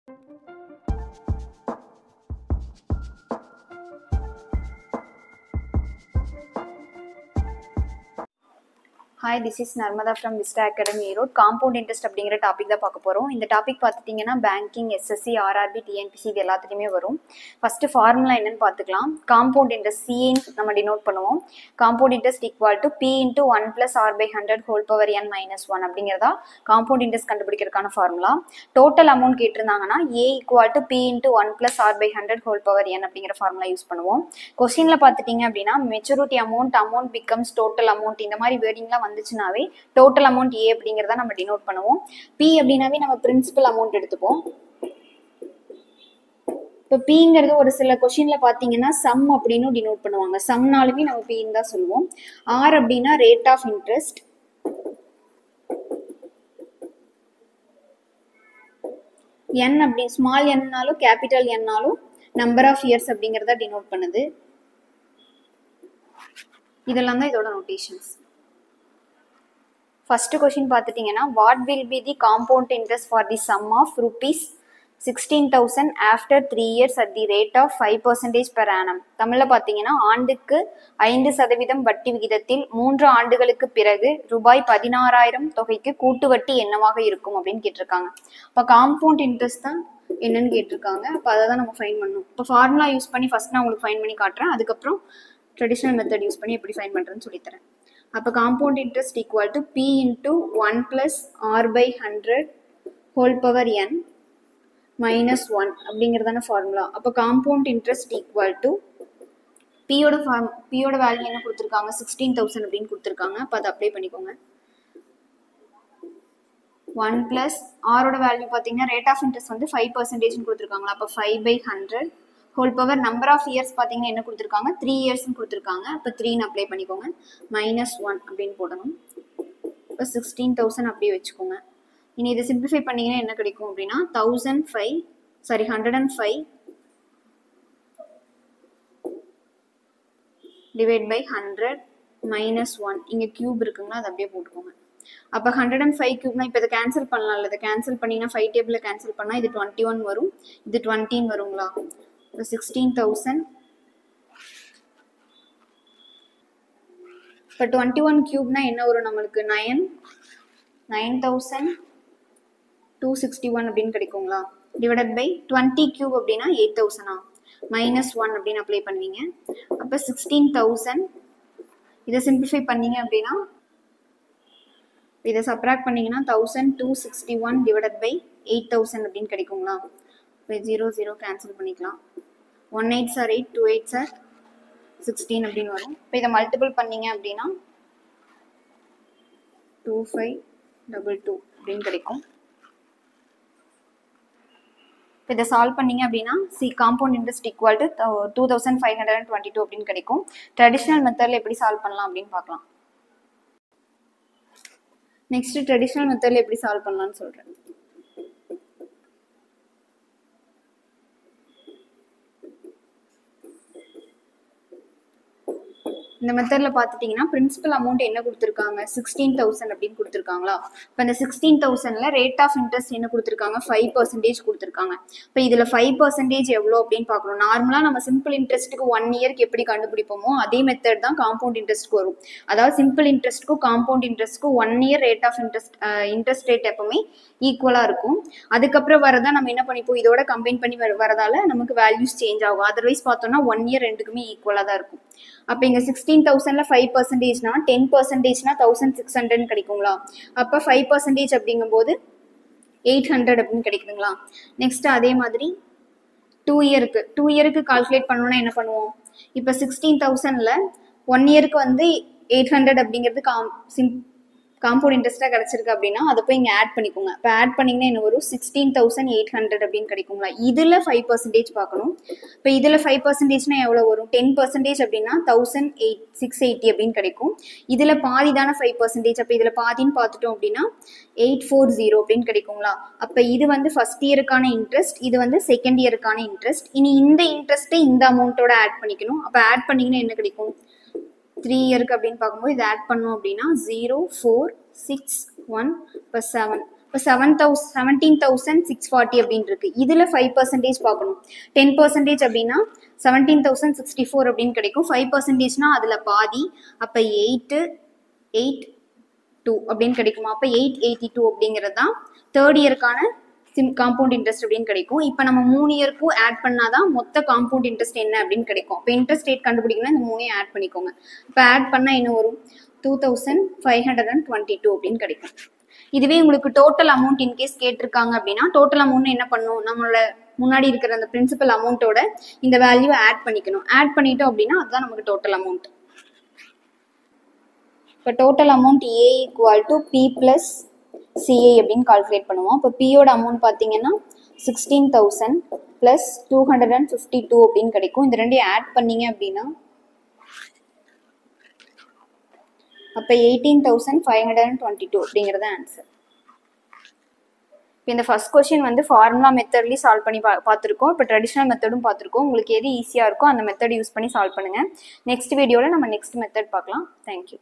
Hi, this is Narmada from Vista Academy Erode. Compound interest அப்படிங்கிற topic தான் பார்க்க போகிறோம். இந்த டாபிக் பார்த்துட்டிங்கன்னா பேங்கிங், எஸ்எஸ்சி, ஆர்ஆர்பி, டிஎன்பிசி இது எல்லாத்துலேயுமே வரும். ஃபஸ்ட்டு ஃபார்முலா என்னன்னு பார்த்துக்கலாம். காம்பவுண்ட் இன்ட்ரெஸ்ட் சின்னு நம்ம டினோட் பண்ணுவோம். Compound interest equal to P into 1 + r/100 whole power n - 1 அப்படிங்கிறதா காம்பவுண்ட் இன்ட்ரெஸ்ட் கண்டுபிடிக்கிறதுக்கான ஃபார்முலா. டோட்டல் அமௌண்ட் கேட்டிருந்தாங்கன்னா A equal to P into 1 + r/100 whole power n அப்படிங்கிற ஃபார்முலா யூஸ் பண்ணுவோம். கொஸ்டினில் பார்த்துட்டிங்க அப்படின்னா maturity amount becomes total amount இந்த மாதிரி வேர்டிங்லாம் வந்துச்சுனாவே டோட்டல் அமௌண்ட் ஏ அப்படிங்கிறத நம்ம டினோட் பண்ணுவோம். பி அப்படின்னாவே நம்ம பிரின்சிபல் அமௌண்ட் எடுத்துப்போம். இப்போ பிங்கிறது ஒரு சில கொஸ்டின்ல பார்த்தீங்கன்னா சம் அப்படின்னு டினோட் பண்ணுவாங்க. சம்னாலுமே நம்ம பின்னு தான் சொல்லுவோம். ஆர் அப்படின்னா ரேட் ஆஃப் இன்ட்ரெஸ்ட், என் அப்படி ஸ்மால் என்னாலும் கேபிட்டல் என்னாலும் நம்பர் ஆஃப் இயர்ஸ் அப்படிங்கிறத டினோட் பண்ணுது. இதெல்லாம் தான் இதோட நோட்டேஷன்ஸ். ஃபர்ஸ்ட் கொஸ்டின் பார்த்துட்டிங்கன்னா what will be the compound interest for the sum of ₹16,000 after 3 years at the rate of 5% per annum. தமிழில் பார்த்தீங்கன்னா ஆண்டுக்கு 5% வட்டி விகிதத்தில் 3 ஆண்டுகளுக்கு பிறகு ₹16,000 தொகைக்கு கூட்டு வட்டி என்னவாக இருக்கும் அப்படின்னு கேட்டிருக்காங்க. இப்போ காம்பவுண்ட் இன்ட்ரெஸ்ட் தான் என்னன்னு கேட்டிருக்காங்க. அப்போ அதை தான் நம்ம ஃபைன் பண்ணணும். இப்போ ஃபார்முலா யூஸ் பண்ணி ஃபர்ஸ்ட் நான் உங்களுக்கு ஃபைன் பண்ணி காட்டுறேன். அதுக்கப்புறம் ட்ரெடிஷ்னல் மெத்தட் யூஸ் பண்ணி எப்படி ஃபைன் பண்ணுறேன்னு சொல்லித்தரேன். அப்போ compound interest equal to P into 1 + r/100 whole power n - 1 அப்படிங்கிறதான ஃபார்முலா. அப்போ காம்பவுண்ட் இன்ட்ரெஸ்ட் ஈக்குவல் டு பியோட வேல்யூ என்ன கொடுத்துருக்காங்க, 16,000 அப்படின்னு கொடுத்துருக்காங்க. அப்போ அதை அப்ளை பண்ணிக்கோங்க. 1 + ஆரோட வேல்யூ பார்த்தீங்கன்னா ரேட் ஆஃப் இன்ட்ரெஸ்ட் வந்து 5% கொடுத்துருக்காங்களா. அப்போ 5/100 whole power number of years பார்த்தீங்கன்னா என்ன கொடுத்துருக்காங்க, 3 இயர்ஸ்ன்னு கொடுத்துருக்காங்க. அப்போ 3ன்னு அப்ளை பண்ணிக்கோங்க. -1 அப்படின்னு போடணும். இப்போ 16,000 அப்படியே வச்சுக்கோங்க. இனி இதை சிம்பிளிஃபை பண்ணிங்கன்னா என்ன கிடைக்கும் அப்படின்னா 105 டிவைட் பை 100 - 1 இங்கே கியூப் இருக்குங்களா, அதை அப்படியே போட்டுக்கோங்க. அப்போ 105 கியூப்னா இப்போ இதை கேன்சல் பண்ணலாம்ல. இதை கேன்சல் பண்ணிங்கன்னா 5 டேபிளில் கேன்சல் பண்ணால் இது 21 வரும், இது 20 வருங்களா. 16,000 இப்போ 21 கியூப்னா என்ன வரும் நம்மளுக்கு, 9,261 அப்படின்னு கிடைக்குங்களா. டிவைடட் பை 20 கியூப் அப்படின்னா 8,000 -1 அப்படின்னு அப்ளை பண்ணுவீங்க. அப்போ 16,000 இதை சிம்பிளிஃபை பண்ணீங்க அப்படின்னா இதை சப்ராக்ட் பண்ணீங்கன்னா 1,261 டிவைடட் பை 8,000 அப்படின்னு கிடைக்குங்களா. இப்போ 0 கேன்சல் பண்ணிக்கலாம். 1 8s are 8, 2 8s are 16 அப்படின்னு வரும். இப்போ இதை மல்டிபிள் பண்ணீங்க அப்படின்னா 2522 அப்படின்னு கிடைக்கும். இப்போ இதை சால்வ் பண்ணீங்க அப்படின்னா காம்பவுண்ட் இன்ட்ரெஸ்ட் ஈக்குவல் டு 2,522 அப்படின்னு கிடைக்கும். ட்ரெடிஷ்னல் மெத்தடில் எப்படி சால்வ் பண்ணலாம் அப்படின்னு பார்க்கலாம். நெக்ஸ்ட் ட்ரெடிஷ்னல் மெத்தடில் எப்படி சால்வ் பண்ணலாம்னு சொல்கிறேன். இந்த மெத்தடில் பார்த்துட்டிங்கன்னா பிரின்சிபல் அமௌண்ட் என்ன கொடுத்துருக்காங்க, 16,000 அப்படின்னு கொடுத்துருக்காங்களா. இப்போ இந்த 16,000ல் ரேட் ஆஃப் இன்ட்ரெஸ்ட் என்ன கொடுத்துருக்காங்க, 5% கொடுத்துருக்காங்க. இப்போ இதில் 5% எவ்வளோ அப்படின்னு பார்க்கணும். நார்மலாக நம்ம சிம்பிள் இன்ட்ரெஸ்ட்டுக்கு 1 இயருக்கு எப்படி கண்டுபிடிப்போமோ அதே மெத்தட் தான் காம்பவுண்ட் இன்ட்ரெஸ்ட்க்கு வரும். அதாவது சிம்பிள் இன்ட்ரெஸ்ட்டுக்கும் காம்பவுண்ட் இன்ட்ரெஸ்ட்க்கும் 1 year rate of interest rate எப்பவுமே ஈக்குவலாக இருக்கும். அதுக்கப்புறம் வரதான் நம்ம என்ன பண்ணிப்போம், இதோட கம்பைன் பண்ணி வரதால நமக்கு வேல்யூஸ் சேஞ்ச் ஆகும். அதர்வைஸ் பார்த்தோம்னா 1 இயர் ரெண்டுக்குமே ஈக்குவலாக தான் இருக்கும். அப்போ இங்கே 16,000ல் 5%னா 10%னா 1,600 கிடைக்குங்களா. அப்போ 5% அப்படிங்கும்போது 800 அப்படின்னு கிடைக்குதுங்களா. நெக்ஸ்ட் அதே மாதிரி 2 இயருக்கு கால்குலேட் பண்ணணும்னா என்ன பண்ணுவோம். இப்போ 16,000ல் 1 இயருக்கு வந்து 800 அப்படிங்கிறது காம்பவுண்ட் இன்ட்ரெஸ்ட்டாக கிடச்சிருக்கு அப்படின்னா அதை போய் இங்கே ஆட் பண்ணிக்கோங்க. இப்போ ஆட் பண்ணிங்கன்னா என்ன வரும், 16,800 அப்படின்னு கிடைக்குங்களா. இதில் 5% பார்க்கணும். இப்போ இதில் 5%னா எவ்வளோ வரும், 10% அப்படின்னா 1,680 அப்படின்னு கிடைக்கும். இதில் பாதி தானே 5%. அப்போ இதில் பாதின்னு பார்த்துட்டோம் அப்படின்னா 840 அப்படின்னு கிடைக்குங்களா. அப்போ இது வந்து ஃபர்ஸ்ட் இயருக்கான இன்ட்ரெஸ்ட், இது வந்து செகண்ட் இயருக்கான இன்ட்ரெஸ்ட். இனி இந்த இன்ட்ரெஸ்ட்டை இந்த அமௌண்ட்டோட ஆட் பண்ணிக்கணும். அப்போ ஆட் பண்ணிங்கன்னா என்ன கிடைக்கும், 3 இயருக்கு அப்படின்னு பார்க்கும்போது இதை ஆட் பண்ணோம் அப்படின்னா 0 4 6 1 இப்போ 7. இப்போ 17,640 அப்படின்னு இருக்கு. இதில் 5% பார்க்கணும். 10% அப்படின்னா 17,064 அப்படின்னு கிடைக்கும். 5%னா அதில் பாதி. அப்போ 882 அப்படின்னு கிடைக்குமா? அப்போ 882 அப்படிங்கிறது தான் தேர்ட் இயருக்கான காம்பவுண்ட் இன்ட்ரெஸ்ட் அப்படின்னு கிடைக்கும். இப்போ நம்ம 3 இயருக்கும் ஆட் பண்ணாதான் மொத்த காம்பவுண்ட் இன்ட்ரெஸ்ட் என்ன அப்படின்னு கிடைக்கும். இப்போ இன்ட்ரெஸ்ட் ரேட் கண்டுபிடிக்கணும், இந்த 3 ஆட் பண்ணிக்கோங்க. இப்போ ஆட் பண்ணால் என்ன வரும்? 2522 அப்படின்னு கிடைக்கும். இதுவே உங்களுக்கு டோட்டல் அமௌண்ட் இன்கேஸ் கேட்டிருக்காங்க அப்படின்னா டோட்டல் அமௌண்ட் என்ன பண்ணணும்? நம்மளோட முன்னாடி இருக்கிற அந்த பிரின்சிபல் அமௌண்ட்டோட இந்த வேல்யூ ஆட் பண்ணிக்கணும். ஆட் பண்ணிட்டோம் அப்படின்னா அதுதான் நமக்கு டோட்டல் அமௌண்ட். இப்போ total amount A equal to P plus CI அப்படின்னு கால்குலேட் பண்ணுவோம். இப்போ பியோட அமௌண்ட் பார்த்தீங்கன்னா 16,000 பிளஸ் 252 அப்படின்னு கிடைக்கும். இந்த ரெண்டையும் ஆட் பண்ணீங்க அப்படின்னா அப்போ 18,522 அப்படிங்கிறது ஆன்சர். இப்போ இந்த ஃபர்ஸ்ட் கொஸ்டின் வந்து ஃபார்முலா மெத்தட்லேயும் சால்வ் பண்ணி பார்த்துருக்கோம். இப்போ ட்ரெடிஷ்னல் மெத்தடும் பார்த்துருக்கோம். உங்களுக்கு எது ஈஸியாக இருக்கோ அந்த மெத்தட் யூஸ் பண்ணி சால்வ் பண்ணுங்கள். நெக்ஸ்ட் வீடியோவில் நம்ம நெக்ஸ்ட் மெத்தட் பார்க்கலாம். தேங்க்யூ.